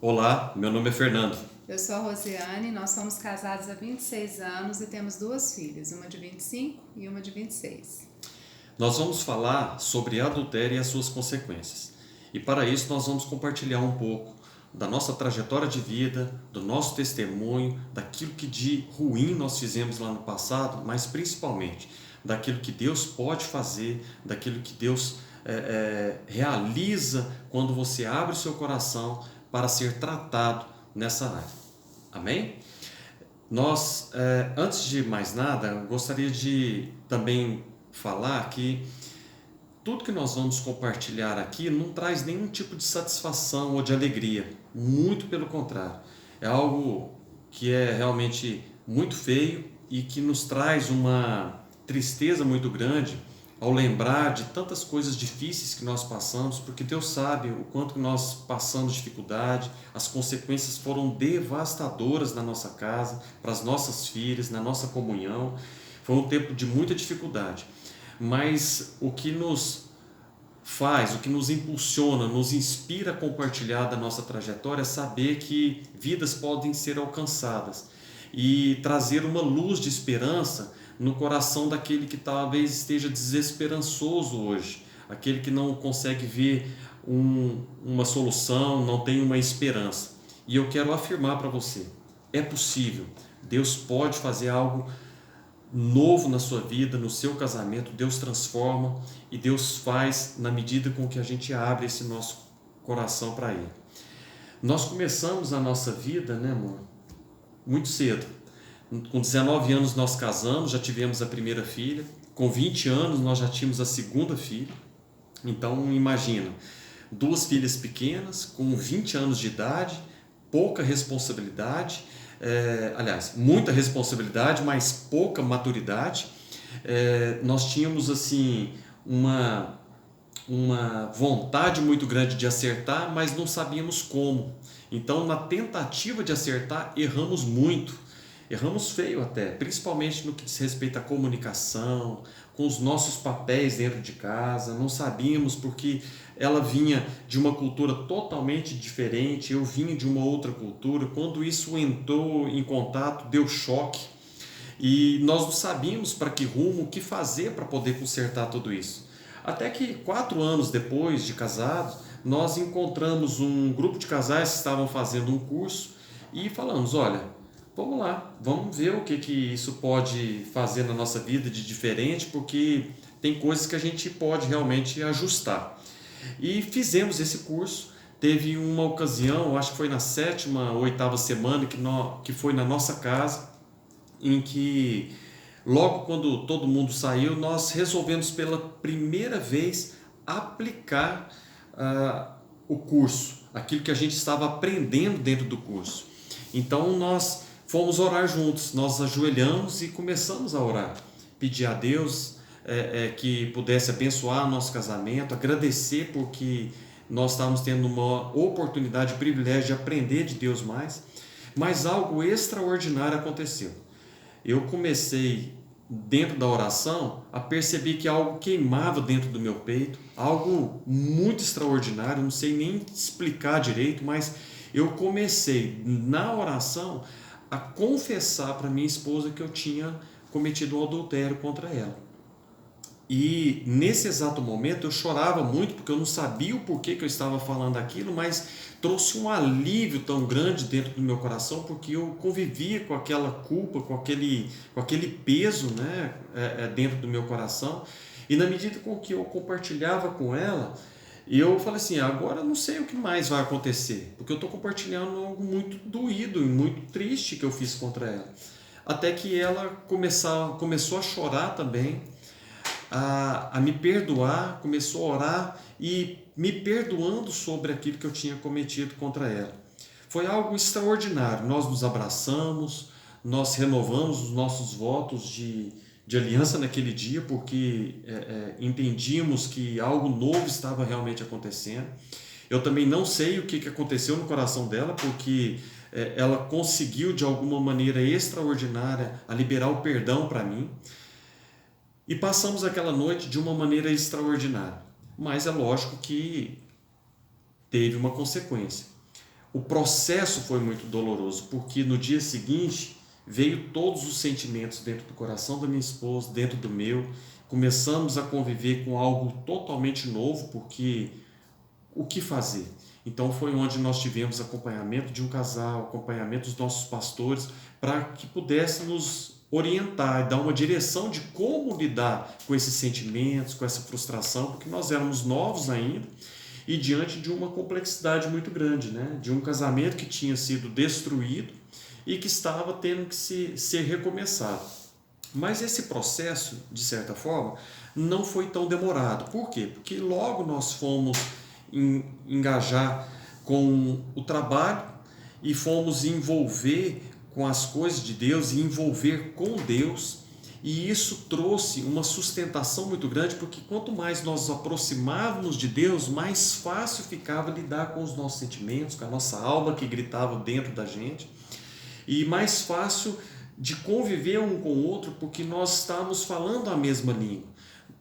Olá, meu nome é Fernando. Eu sou a Rosiane, nós somos casados há 26 anos e temos duas filhas, uma de 25 e uma de 26. Nós vamos falar sobre adultério e as suas consequências. E para isso nós vamos compartilhar um pouco da nossa trajetória de vida, do nosso testemunho, daquilo que de ruim nós fizemos lá no passado, mas principalmente daquilo que Deus pode fazer, daquilo que Deus realiza quando você abre o seu coração para ser tratado nessa área. Amém? Nós, antes de mais nada, gostaria de também falar que tudo que nós vamos compartilhar aqui não traz nenhum tipo de satisfação ou de alegria. Muito pelo contrário. É algo que é realmente muito feio e que nos traz uma tristeza muito grande ao lembrar de tantas coisas difíceis que nós passamos, porque Deus sabe o quanto que nós passamos dificuldade, as consequências foram devastadoras na nossa casa, para as nossas filhas, na nossa comunhão. Foi um tempo de muita dificuldade. Mas o que nos faz, o que nos impulsiona, nos inspira a compartilhar da nossa trajetória é saber que vidas podem ser alcançadas e trazer uma luz de esperança no coração daquele que talvez esteja desesperançoso hoje, aquele que não consegue ver uma solução, não tem uma esperança. E eu quero afirmar para você, é possível, Deus pode fazer algo novo na sua vida, no seu casamento. Deus transforma e Deus faz na medida com que a gente abre esse nosso coração para Ele. Nós começamos a nossa vida, né, amor? Muito cedo. Com 19 anos nós casamos, já tivemos a primeira filha. Com 20 anos nós já tínhamos a segunda filha. Então imagina, duas filhas pequenas, com 20 anos de idade, pouca responsabilidade, aliás, muita responsabilidade, mas pouca maturidade. Nós tínhamos assim uma vontade muito grande de acertar, mas não sabíamos como. Então, na tentativa de acertar, erramos muito. Erramos feio até, principalmente no que diz respeito à comunicação, com os nossos papéis dentro de casa. Não sabíamos porque ela vinha de uma cultura totalmente diferente, eu vinha de uma outra cultura. Quando isso entrou em contato, deu choque. E nós não sabíamos para que rumo, o que fazer para poder consertar tudo isso. Até que 4 anos depois de casados, nós encontramos um grupo de casais que estavam fazendo um curso e falamos, olha, vamos lá, vamos ver o que isso pode fazer na nossa vida de diferente, porque tem coisas que a gente pode realmente ajustar. E fizemos esse curso. Teve uma ocasião, acho que foi na 7ª ou 8ª semana, que foi na nossa casa, em que logo quando todo mundo saiu, nós resolvemos pela primeira vez aplicar o curso, aquilo que a gente estava aprendendo dentro do curso. Então nós fomos orar juntos, nós ajoelhamos e começamos a orar, pedir a Deus que pudesse abençoar o nosso casamento, agradecer porque nós estávamos tendo uma oportunidade, um privilégio de aprender de Deus mais, mas algo extraordinário aconteceu. Eu comecei, dentro da oração, a perceber que algo queimava dentro do meu peito, algo muito extraordinário, não sei nem explicar direito, mas eu comecei, na oração, a confessar para minha esposa que eu tinha cometido um adultério contra ela. E nesse exato momento eu chorava muito porque eu não sabia o porquê que eu estava falando aquilo, mas trouxe um alívio tão grande dentro do meu coração porque eu convivia com aquela culpa, com aquele peso, né, dentro do meu coração. E na medida com que eu compartilhava com ela, eu falei assim, agora eu não sei o que mais vai acontecer, porque eu estou compartilhando algo muito doído e muito triste que eu fiz contra ela. Até que ela começou a chorar também, a me perdoar, começou a orar e me perdoando sobre aquilo que eu tinha cometido contra ela. Foi algo extraordinário. Nós nos abraçamos, nós renovamos os nossos votos de aliança naquele dia, porque entendíamos que algo novo estava realmente acontecendo. Eu também não sei o que aconteceu no coração dela, porque ela conseguiu de alguma maneira extraordinária a liberar o perdão para mim. E passamos aquela noite de uma maneira extraordinária. Mas é lógico que teve uma consequência. O processo foi muito doloroso, porque no dia seguinte veio todos os sentimentos dentro do coração da minha esposa, dentro do meu. Começamos a conviver com algo totalmente novo, porque o que fazer? Então foi onde nós tivemos acompanhamento de um casal, acompanhamento dos nossos pastores, para que pudessem nos orientar e dar uma direção de como lidar com esses sentimentos, com essa frustração, porque nós éramos novos ainda e diante de uma complexidade muito grande, né? De um casamento que tinha sido destruído e que estava tendo que ser recomeçado. Mas esse processo, de certa forma, não foi tão demorado. Por quê? Porque logo nós fomos engajar com o trabalho e fomos envolver com as coisas de Deus e envolver com Deus. E isso trouxe uma sustentação muito grande, porque quanto mais nós nos aproximávamos de Deus, mais fácil ficava lidar com os nossos sentimentos, com a nossa alma que gritava dentro da gente, e mais fácil de conviver um com o outro, porque nós estávamos falando a mesma língua.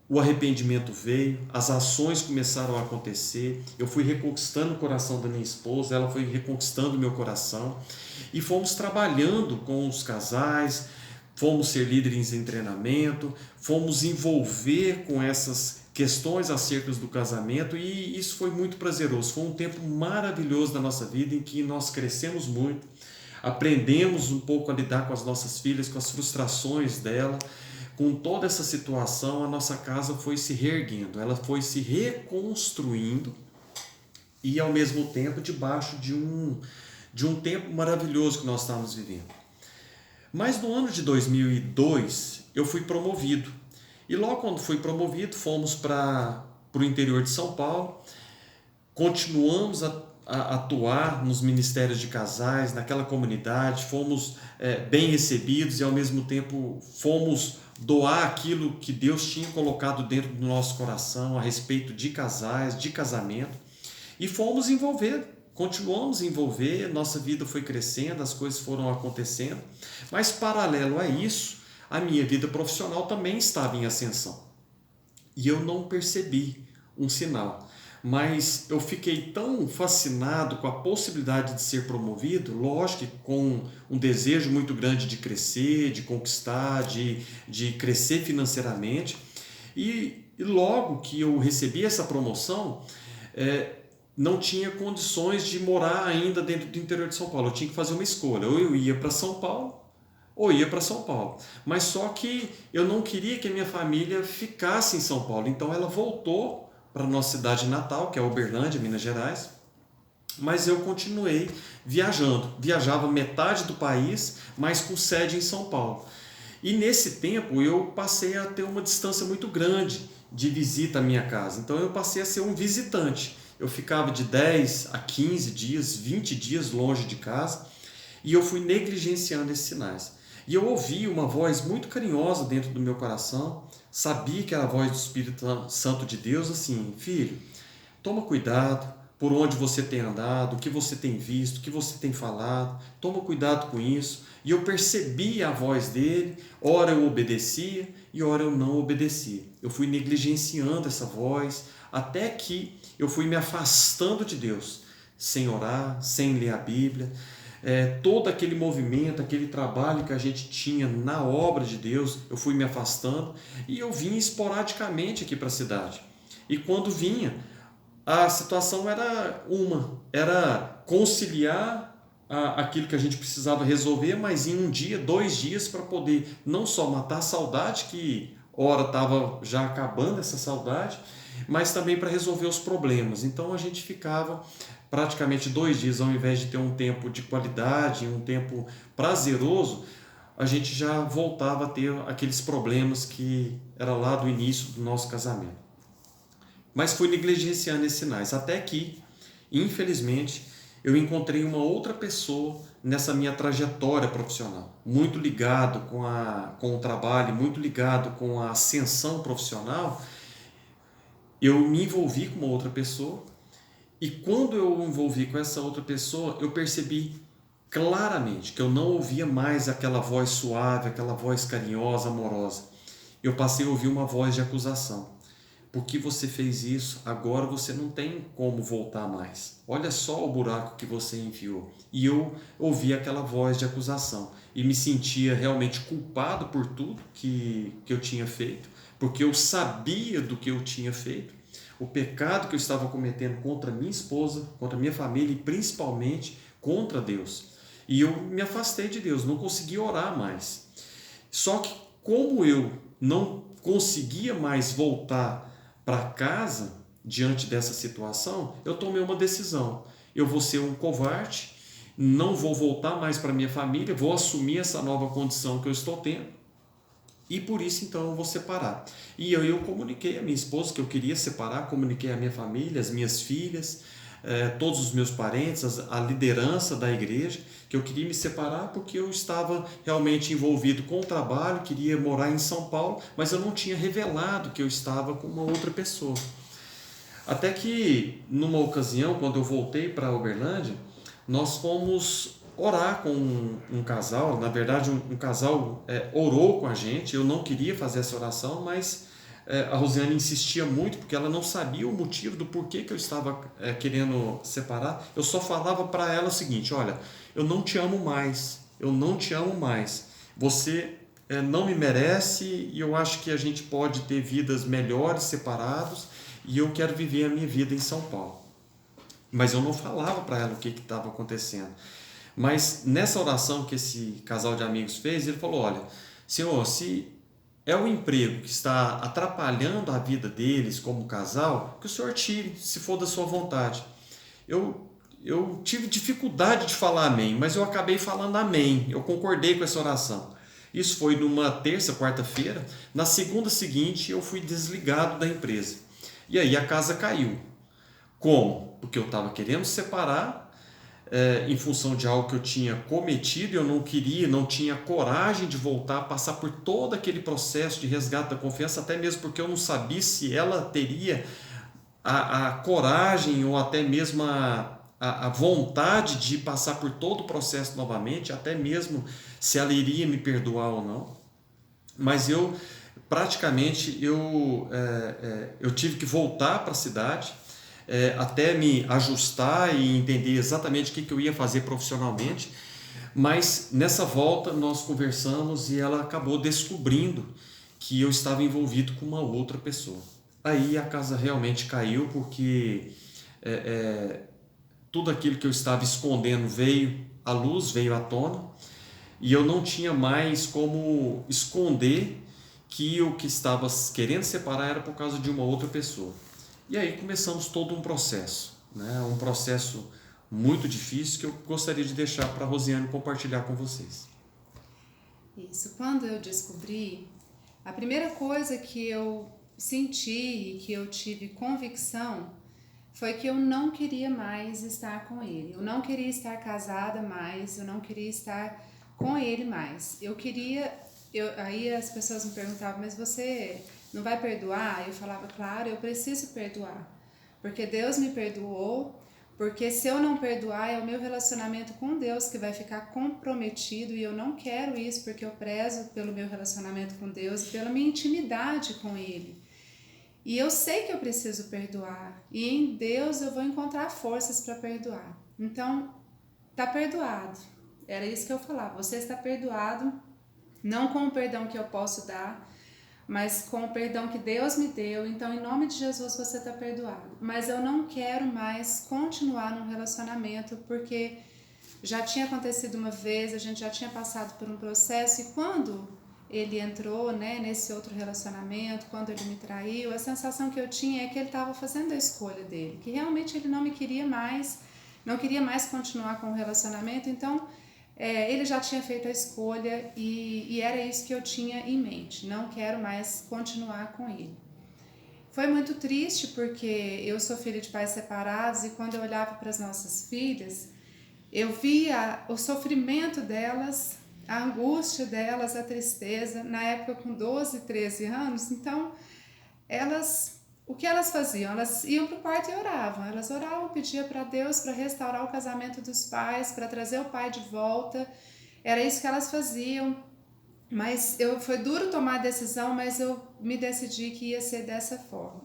O arrependimento veio, as ações começaram a acontecer, eu fui reconquistando o coração da minha esposa, ela foi reconquistando o meu coração, e fomos trabalhando com os casais, fomos ser líderes em treinamento, fomos envolver com essas questões acerca do casamento, e isso foi muito prazeroso. Foi um tempo maravilhoso da nossa vida em que nós crescemos muito, aprendemos um pouco a lidar com as nossas filhas, com as frustrações dela. Com toda essa situação, a nossa casa foi se reerguendo, ela foi se reconstruindo e ao mesmo tempo debaixo de um tempo maravilhoso que nós estávamos vivendo. Mas no ano de 2002 eu fui promovido. E logo quando fui promovido, fomos para o interior de São Paulo, continuamos a atuar nos ministérios de casais, naquela comunidade, fomos bem recebidos e ao mesmo tempo fomos doar aquilo que Deus tinha colocado dentro do nosso coração a respeito de casais, de casamento, e fomos envolver. Continuamos a envolver, nossa vida foi crescendo, as coisas foram acontecendo, mas paralelo a isso, a minha vida profissional também estava em ascensão. E eu não percebi um sinal, mas eu fiquei tão fascinado com a possibilidade de ser promovido, lógico que com um desejo muito grande de crescer, de conquistar, de crescer financeiramente, e logo que eu recebi essa promoção, não tinha condições de morar ainda dentro do interior de São Paulo. Eu tinha que fazer uma escolha, ou eu ia para São Paulo, ou ia para São Paulo. Mas só que eu não queria que a minha família ficasse em São Paulo, então ela voltou para a nossa cidade natal, que é Uberlândia, Minas Gerais, mas eu continuei viajando. Viajava metade do país, mas com sede em São Paulo. E nesse tempo eu passei a ter uma distância muito grande de visita à minha casa, então eu passei a ser um visitante. Eu ficava de 10 a 15 dias, 20 dias longe de casa, e eu fui negligenciando esses sinais. E eu ouvi uma voz muito carinhosa dentro do meu coração, sabia que era a voz do Espírito Santo de Deus, assim: filho, toma cuidado por onde você tem andado, o que você tem visto, o que você tem falado, toma cuidado com isso. E eu percebi a voz dele, ora eu obedecia e ora eu não obedecia. Eu fui negligenciando essa voz, até que eu fui me afastando de Deus, sem orar, sem ler a Bíblia. Todo aquele movimento, aquele trabalho que a gente tinha na obra de Deus, eu fui me afastando e eu vinha esporadicamente aqui para a cidade. E quando vinha, a situação era conciliar aquilo que a gente precisava resolver, mas em um dia, 2 dias, para poder não só matar a saudade, que ora estava já acabando essa saudade, mas também para resolver os problemas. Então a gente ficava praticamente 2 dias, ao invés de ter um tempo de qualidade, um tempo prazeroso, a gente já voltava a ter aqueles problemas que era lá do início do nosso casamento. Mas fui negligenciando esses sinais, até que, infelizmente, eu encontrei uma outra pessoa nessa minha trajetória profissional, muito ligado com o trabalho, muito ligado com a ascensão profissional. Eu me envolvi com uma outra pessoa, e quando eu me envolvi com essa outra pessoa, eu percebi claramente que eu não ouvia mais aquela voz suave, aquela voz carinhosa, amorosa. Eu passei a ouvir uma voz de acusação. porque você fez isso, agora você não tem como voltar mais. Olha só o buraco que você enfiou. E eu ouvi aquela voz de acusação e me sentia realmente culpado por tudo que eu tinha feito, porque eu sabia do que eu tinha feito, o pecado que eu estava cometendo contra minha esposa, contra minha família e principalmente contra Deus. E eu me afastei de Deus, não conseguia orar mais. Só que como eu não conseguia mais voltar para casa diante dessa situação, eu tomei uma decisão. Eu vou ser um covarde, não vou voltar mais para minha família, vou assumir essa nova condição que eu estou tendo e por isso então eu vou separar. E eu comuniquei a minha esposa que eu queria separar, comuniquei a minha família, as minhas filhas, todos os meus parentes, a liderança da igreja, que eu queria me separar porque eu estava realmente envolvido com o trabalho, queria morar em São Paulo, mas eu não tinha revelado que eu estava com uma outra pessoa. Até que, numa ocasião, quando eu voltei para Uberlândia, nós fomos orar com um casal. Na verdade, um casal orou com a gente. Eu não queria fazer essa oração, mas a Rosiane insistia muito, porque ela não sabia o motivo do porquê que eu estava querendo separar. Eu só falava para ela o seguinte: olha, eu não te amo mais, eu não te amo mais. Você não me merece e eu acho que a gente pode ter vidas melhores separados e eu quero viver a minha vida em São Paulo. Mas eu não falava para ela o que estava acontecendo. Mas nessa oração que esse casal de amigos fez, ele falou: olha, Senhor, se é o emprego que está atrapalhando a vida deles como casal, que o Senhor tire, se for da sua vontade. Eu tive dificuldade de falar amém, mas eu acabei falando amém. Eu concordei com essa oração. Isso foi numa terça, quarta-feira. Na segunda seguinte, eu fui desligado da empresa. E aí a casa caiu. Como? Porque eu estava querendo separar em função de algo que eu tinha cometido, eu não queria, não tinha coragem de voltar a passar por todo aquele processo de resgate da confiança, até mesmo porque eu não sabia se ela teria a coragem ou até mesmo a vontade de passar por todo o processo novamente, até mesmo se ela iria me perdoar ou não. Mas eu praticamente eu tive que voltar para a cidade, até me ajustar e entender exatamente o que eu ia fazer profissionalmente. Mas nessa volta nós conversamos e ela acabou descobrindo que eu estava envolvido com uma outra pessoa. Aí a casa realmente caiu, porque tudo aquilo que eu estava escondendo veio à luz, veio à tona, e eu não tinha mais como esconder que o que estava querendo separar era por causa de uma outra pessoa. E aí começamos todo um processo, né? Um processo muito difícil que eu gostaria de deixar para a Rosiane compartilhar com vocês. Isso, quando eu descobri, a primeira coisa que eu senti e que eu tive convicção foi que eu não queria mais estar com ele. Eu não queria estar casada mais, eu não queria estar com ele mais. Aí as pessoas me perguntavam: mas você não vai perdoar? Eu falava: claro, eu preciso perdoar, porque Deus me perdoou, porque se eu não perdoar é o meu relacionamento com Deus que vai ficar comprometido, e eu não quero isso, porque eu prezo pelo meu relacionamento com Deus e pela minha intimidade com Ele. E eu sei que eu preciso perdoar, e em Deus eu vou encontrar forças para perdoar. Então, tá perdoado. Era isso que eu falava: você está perdoado, não com o perdão que eu posso dar, mas com o perdão que Deus me deu. Então, em nome de Jesus, você está perdoado. Mas eu não quero mais continuar num relacionamento, porque já tinha acontecido uma vez, a gente já tinha passado por um processo, e quando ele entrou, né, nesse outro relacionamento, quando ele me traiu, a sensação que eu tinha é que ele estava fazendo a escolha dele, que realmente ele não me queria mais, não queria mais continuar com o relacionamento. Então ele já tinha feito a escolha, e era isso que eu tinha em mente: não quero mais continuar com ele. Foi muito triste, porque eu sou filha de pais separados, e quando eu olhava para as nossas filhas, eu via o sofrimento delas, a angústia delas, a tristeza, na época com 12, 13 anos. Então, o que elas faziam? Elas iam para o quarto e oravam. Elas oravam, pediam para Deus para restaurar o casamento dos pais, para trazer o pai de volta. Era isso que elas faziam. Mas foi duro tomar a decisão, mas eu me decidi que ia ser dessa forma.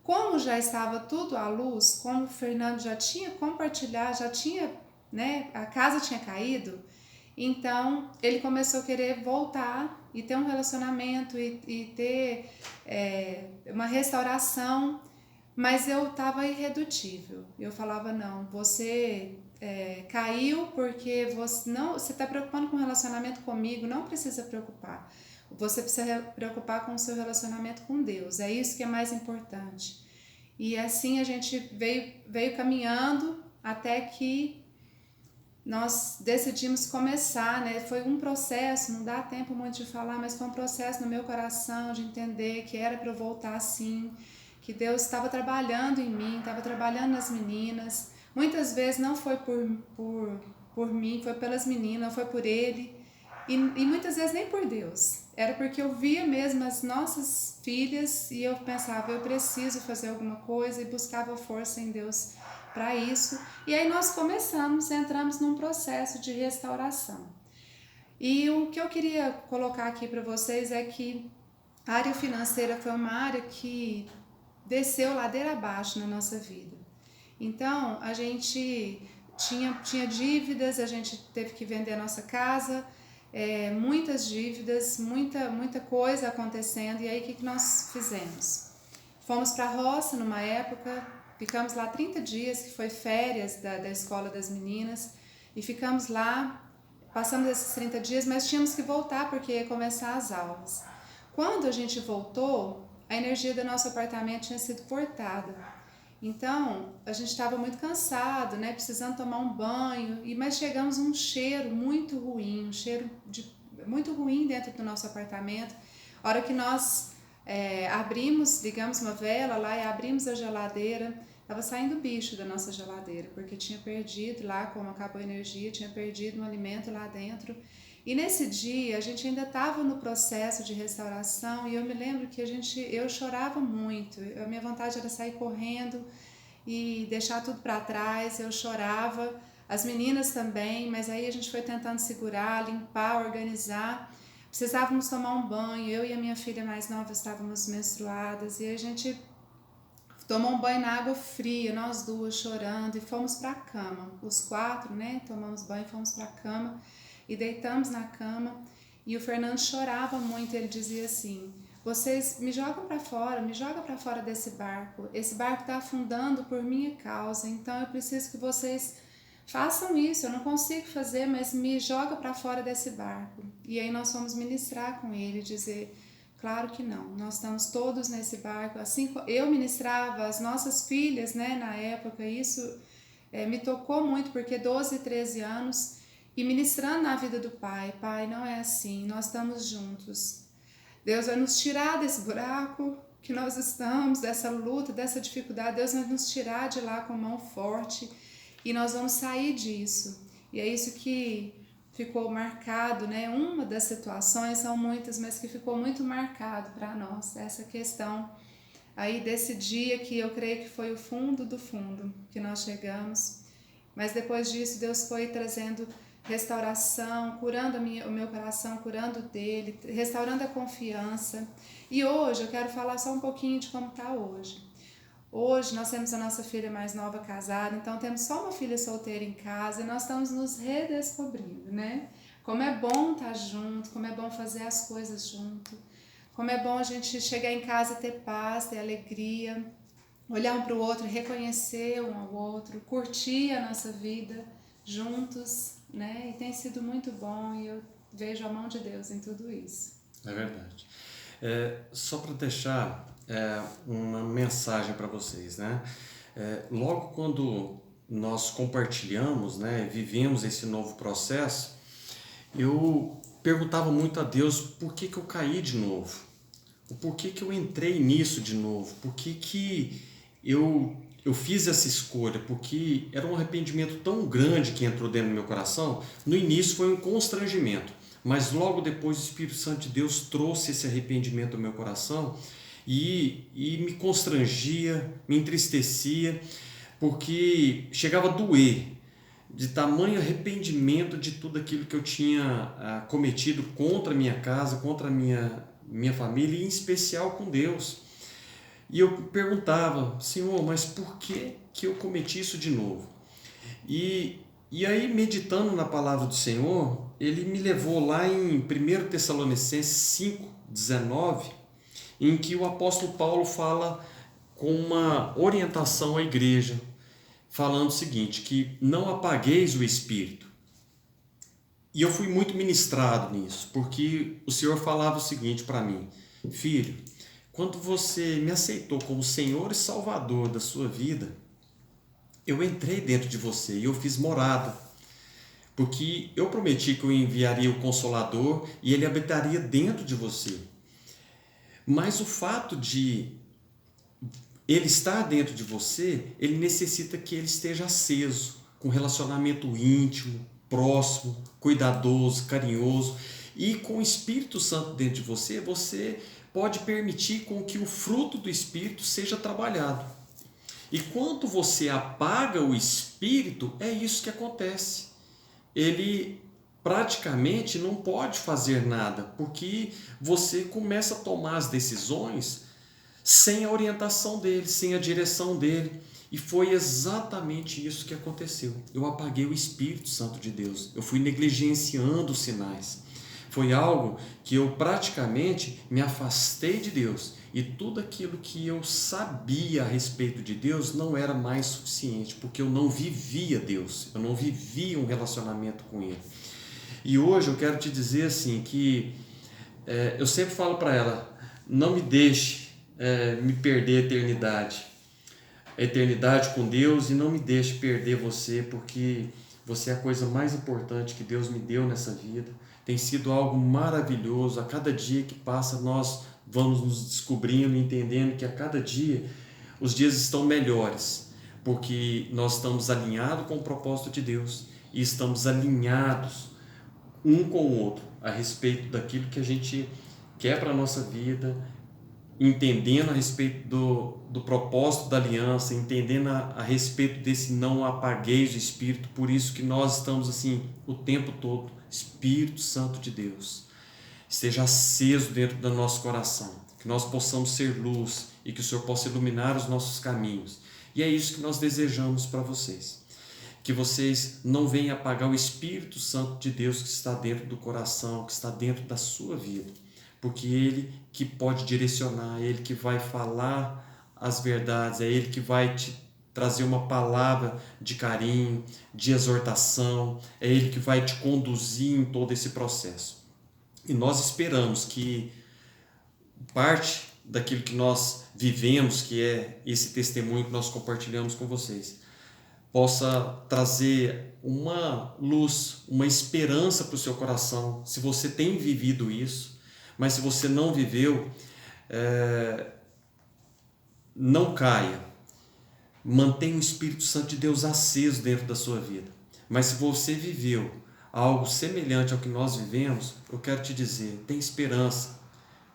Como já estava tudo à luz, como o Fernando já tinha compartilhado, já tinha, né, a casa tinha caído, então ele começou a querer voltar e ter um relacionamento e ter uma restauração, mas eu estava irredutível. Eu falava, não, você caiu porque você está preocupando com o relacionamento comigo, não precisa preocupar. Você precisa preocupar com o seu relacionamento com Deus, é isso que é mais importante. E assim a gente veio caminhando até que nós decidimos começar, né? Foi um processo, não dá tempo muito de falar, mas foi um processo no meu coração de entender que era para eu voltar sim, que Deus estava trabalhando em mim, estava trabalhando nas meninas. Muitas vezes não foi por mim, foi pelas meninas, foi por Ele. E muitas vezes nem por Deus. Era porque eu via mesmo as nossas filhas e eu pensava, eu preciso fazer alguma coisa e buscava força em Deus para isso. E aí nós entramos num processo de restauração. E o que eu queria colocar aqui para vocês é que a área financeira foi uma área que desceu ladeira abaixo na nossa vida. Então, a gente tinha dívidas, a gente teve que vender a nossa casa, muitas dívidas, muita coisa acontecendo. E aí, o que nós fizemos? Fomos para a roça numa época, ficamos lá 30 dias, que foi férias da escola das meninas, e ficamos lá, passamos esses 30 dias, mas tínhamos que voltar porque ia começar as aulas. Quando a gente voltou, a energia do nosso apartamento tinha sido cortada. Então, a gente estava muito cansado, né, precisando tomar um banho, mas chegamos a um cheiro muito ruim, muito ruim dentro do nosso apartamento. A hora que nós ligamos uma vela lá e abrimos a geladeira, estava saindo bicho da nossa geladeira, porque tinha perdido lá, como acabou a energia, tinha perdido um alimento lá dentro. E nesse dia a gente ainda estava no processo de restauração e eu me lembro que eu chorava muito. A minha vontade era sair correndo e deixar tudo para trás. Eu chorava, as meninas também, mas aí a gente foi tentando segurar, limpar, organizar. Precisávamos tomar um banho. Eu e a minha filha mais nova estávamos menstruadas e a gente tomou um banho na água fria, nós duas chorando, e fomos para a cama. Os 4, né? Tomamos banho, fomos para a cama. E deitamos na cama e o Fernando chorava muito. Ele dizia assim: vocês me jogam para fora, me joga para fora desse barco. Esse barco está afundando por minha causa, então eu preciso que vocês façam isso. Eu não consigo fazer, mas me joga para fora desse barco. E aí nós fomos ministrar com ele, dizer: claro que não, nós estamos todos nesse barco. Assim, eu ministrava as nossas filhas, né, na época. Isso me tocou muito, porque 12, 13 anos... E ministrando na vida do pai, não é assim, nós estamos juntos. Deus vai nos tirar desse buraco que nós estamos, dessa luta, dessa dificuldade. Deus vai nos tirar de lá com a mão forte e nós vamos sair disso. E é isso que ficou marcado, né? Uma das situações, são muitas, mas que ficou muito marcado para nós, essa questão aí desse dia que eu creio que foi o fundo do fundo que nós chegamos. Mas depois disso, Deus foi trazendo restauração, curando o meu coração, curando o dele, restaurando a confiança. E hoje eu quero falar só um pouquinho de como está hoje. Hoje nós temos a nossa filha mais nova casada, então temos só uma filha solteira em casa e nós estamos nos redescobrindo, né? Como é bom estar junto, como é bom fazer as coisas junto, como é bom a gente chegar em casa e ter paz, ter alegria, olhar um para o outro, reconhecer um ao outro, curtir a nossa vida juntos, né? E tem sido muito bom e eu vejo a mão de Deus em tudo isso. É verdade. Só para deixar uma mensagem para vocês, né? Logo quando nós compartilhamos, né, vivemos esse novo processo, eu perguntava muito a Deus por que eu caí de novo, o porquê que eu entrei nisso de novo, por que eu fiz essa escolha, porque era um arrependimento tão grande que entrou dentro do meu coração. No início foi um constrangimento, mas logo depois o Espírito Santo de Deus trouxe esse arrependimento ao meu coração e me constrangia, me entristecia, porque chegava a doer de tamanho arrependimento de tudo aquilo que eu tinha cometido contra a minha casa, contra a minha família e em especial com Deus. E eu perguntava, Senhor, mas por que que eu cometi isso de novo? E aí, meditando na palavra do Senhor, ele me levou lá em 1 Tessalonicenses 5:19, em que o apóstolo Paulo fala com uma orientação à igreja, falando o seguinte, que não apagueis o espírito. E eu fui muito ministrado nisso, porque o Senhor falava o seguinte para mim, filho, quando você me aceitou como Senhor e Salvador da sua vida, eu entrei dentro de você e eu fiz morada, porque eu prometi que eu enviaria o Consolador e ele habitaria dentro de você. Mas o fato de ele estar dentro de você, ele necessita que ele esteja aceso, com relacionamento íntimo, próximo, cuidadoso, carinhoso. E com o Espírito Santo dentro de você, você pode permitir com que o fruto do Espírito seja trabalhado. E quando você apaga o Espírito, é isso que acontece. Ele praticamente não pode fazer nada, porque você começa a tomar as decisões sem a orientação dele, sem a direção dele. E foi exatamente isso que aconteceu. Eu apaguei o Espírito Santo de Deus. Eu fui negligenciando os sinais. Foi algo que eu praticamente me afastei de Deus. E tudo aquilo que eu sabia a respeito de Deus não era mais suficiente, porque eu não vivia Deus. Eu não vivia um relacionamento com Ele. E hoje eu quero te dizer assim, que eu sempre falo para ela, não me deixe me perder a eternidade com Deus, e não me deixe perder você, porque você é a coisa mais importante que Deus me deu nessa vida. Tem sido algo maravilhoso. A cada dia que passa nós vamos nos descobrindo, entendendo que a cada dia os dias estão melhores, porque nós estamos alinhados com o propósito de Deus e estamos alinhados um com o outro a respeito daquilo que a gente quer para a nossa vida, entendendo a respeito do propósito da aliança, entendendo a respeito desse não apagueis o Espírito. Por isso que nós estamos assim o tempo todo, Espírito Santo de Deus, esteja aceso dentro do nosso coração, que nós possamos ser luz e que o Senhor possa iluminar os nossos caminhos. E é isso que nós desejamos para vocês, que vocês não venham apagar o Espírito Santo de Deus que está dentro do coração, que está dentro da sua vida, porque Ele que pode direcionar, é Ele que vai falar as verdades, é Ele que vai te trazer uma palavra de carinho, de exortação, é Ele que vai te conduzir em todo esse processo. E nós esperamos que parte daquilo que nós vivemos, que é esse testemunho que nós compartilhamos com vocês, possa trazer uma luz, uma esperança para o seu coração, se você tem vivido isso. Mas se você não viveu, não caia. Mantenha o Espírito Santo de Deus aceso dentro da sua vida. Mas se você viveu algo semelhante ao que nós vivemos, eu quero te dizer, tem esperança,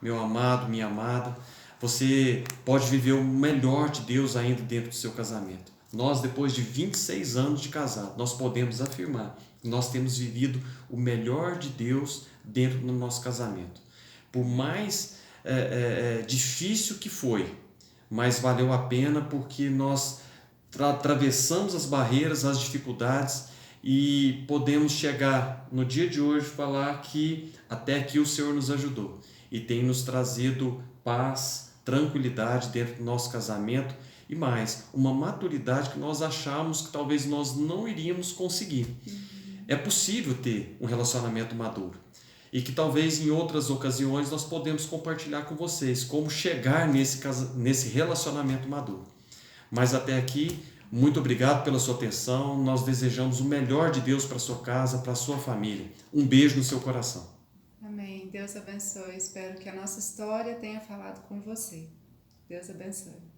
meu amado, minha amada. Você pode viver o melhor de Deus ainda dentro do seu casamento. Nós, depois de 26 anos de casado, nós podemos afirmar que nós temos vivido o melhor de Deus dentro do nosso casamento. Por mais difícil que foi, mas valeu a pena, porque nós atravessamos as barreiras, as dificuldades, e podemos chegar no dia de hoje falar que até aqui o Senhor nos ajudou e tem nos trazido paz, tranquilidade dentro do nosso casamento, e mais, uma maturidade que nós achamos que talvez nós não iríamos conseguir. É possível ter um relacionamento maduro, e que talvez em outras ocasiões nós podemos compartilhar com vocês como chegar nesse relacionamento maduro. Mas até aqui, muito obrigado pela sua atenção. Nós desejamos o melhor de Deus para a sua casa, para a sua família. Um beijo no seu coração. Amém. Deus abençoe. Espero que a nossa história tenha falado com você. Deus abençoe.